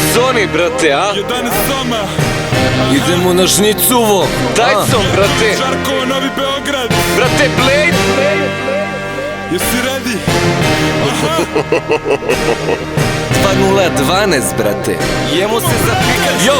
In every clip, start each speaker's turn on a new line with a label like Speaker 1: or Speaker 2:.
Speaker 1: Sony, brate, a?
Speaker 2: 11 sama.
Speaker 3: Idemo na žnicuvo.
Speaker 1: Tyson, brate.
Speaker 2: Žarkovo, Novi Beograd.
Speaker 1: Brate, Blade.
Speaker 2: Jesi ready?
Speaker 3: 2012, brate. Jemo se za Pikachu.
Speaker 1: Jo,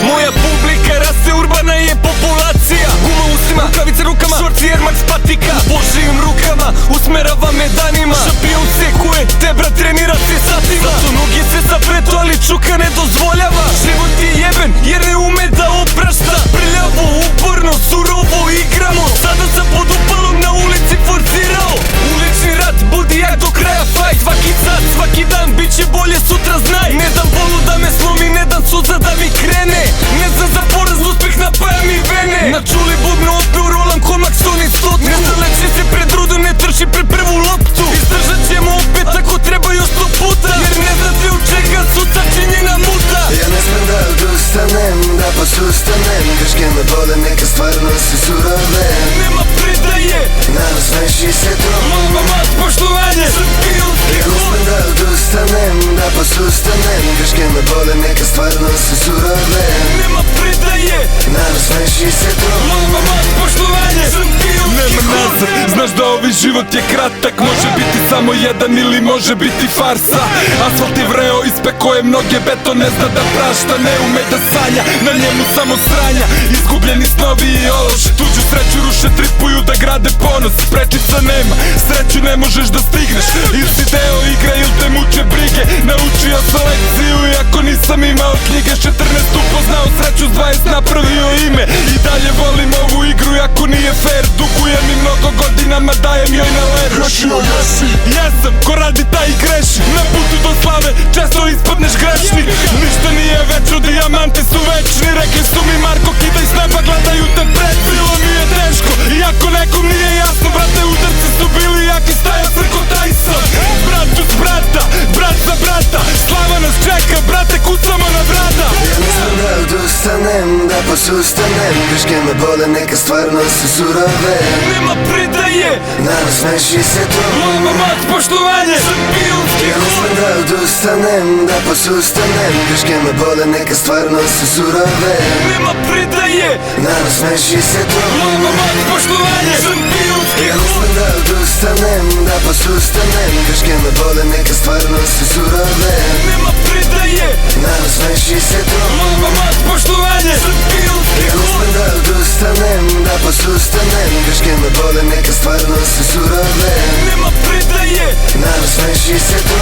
Speaker 1: moja publika raste, urbana je populacija. Guma u ustima, rukavice rukama, šorci Air Max patika. Božijim rukama, usmerava me danima. Šampion se koje, tebra trenira se satima. Zato noge se sapreto, ali čuka ne dozvoljava. Život je jeben, jer ne ume da oprašta. Prljavo, uporno, surovo igramo. Sada sam pod upalom na ulici forcirao. Ulični rat, budi jak do kraja fight. Svaki sat, svaki dan, bit će bolje sutra znaj. Ne dam bolu da me slomi, ne dam suza da mi krene. Ne znam za poraz, uspeh napaja mi vene. Na čuli bubno opnu rolam ko Maksoni stotku. Ne zaleći se pred rudom, ne trči pred prvu loptu. Izdržat ćemo opet ako treba još 100 puta. Jer ne znate u čega su sačinjena muta.
Speaker 4: Ja ne smem da odustanem, da posustanem. Greške me bole, neka stvarno se surove.
Speaker 1: Nema predaje,
Speaker 4: Nasmeši se to.
Speaker 1: lova mat, poštovanje. Šampionski
Speaker 4: Ja ne
Speaker 1: hod.
Speaker 4: smem da odustanem, da posustanem. Greške me bole, neka stvarno se surove.
Speaker 1: Nema predaje,
Speaker 4: Nasmeši se to.
Speaker 1: lova mat, poštovanje. Šampionski
Speaker 2: Nema
Speaker 1: hod.
Speaker 2: nazad, znaš da ovaj život je kratak. Može biti samo jedan ili može biti farsa. Asfalt je vreo, ispeko je mnoge, beton ne zna da prašta. Ne ume da sanja, na njemu samo sranja. Izgubljeni snovi i ološ, tuđu sreću ruše, tripuju da grade ponos. Prečica nema, sreću ne možeš da stigneš. Ili si deo igre ili te muče brige. Naučio sam lekciju iako nisam imao knjige. 14 upoznao sreću, s 20 napravio ime. I dalje volim ovu igru iako nije fair. Dugujem i mnogo godinama, dajem joj na ler.
Speaker 4: Grešio jesi.
Speaker 2: Jesam, ko radi taj i greši. Na putu do slave često ispadneš grešni. Ništa nije večno, dijamanti su večni. Rekli su mi Marko, kidaj s neba, gledaju te pred. Bilo mi je teško, iako nekom nije jasno. Brate, udarci su bili jaki, staja Frko Tyson. Brat uz brata, brat za brata. Slava nas čeka, brate, kucamo na vrata.
Speaker 4: Ja ne smem da odustanem, da posustanem. Greške me bole, neka stvarno se surove.
Speaker 1: Nema predaje,
Speaker 4: Nasmeši se to.
Speaker 1: lova mat, poštovanje. Šampionski
Speaker 4: Ja ne
Speaker 1: hod.
Speaker 4: smem da odustanem, da posustanem. Greške me bole, neka stvarno se surove.
Speaker 1: Nema predaje,
Speaker 4: Nasmeši se to.
Speaker 1: lova mat, poštovanje. Šampionski
Speaker 4: Ja ne
Speaker 1: hod.
Speaker 4: smem da odustanem, da posustanem. Greške me bole, neka stvarno se surove.
Speaker 1: Nema predaje,
Speaker 4: Nasmeši se to.
Speaker 1: lova mat, poštovanje. Šampionski
Speaker 4: Ja ne
Speaker 1: hod.
Speaker 4: smem da odustanem, da posustanem. Greške me bole, neka stvarno se surove.
Speaker 1: Nema predaje,
Speaker 4: Nasmeši se to.